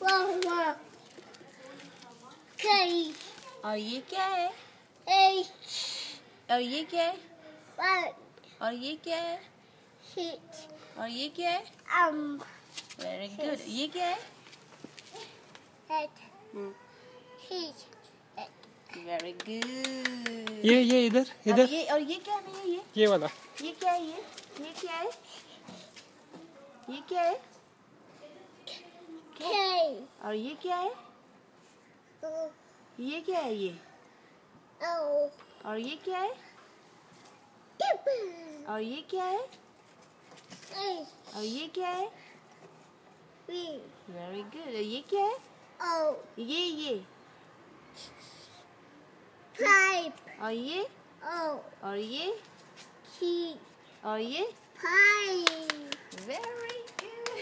Wow. K. और ये क्या है? H. और ये क्या है? 1. और ये क्या है? 6. और ये क्या है? Very good. ये क्या है? Head. 6. Very good. ये इधर और ये क्या है? ये वाला ये क्या है? ये क्या है? ये क्या है? K. और ये क्या है? O. ये क्या है ये? O. और ये क्या है? और ये क्या है? H. और ये क्या है? V. Very good. ये क्या है? O. ये 5. और ये O. और ये 6. और ये 5. Very good.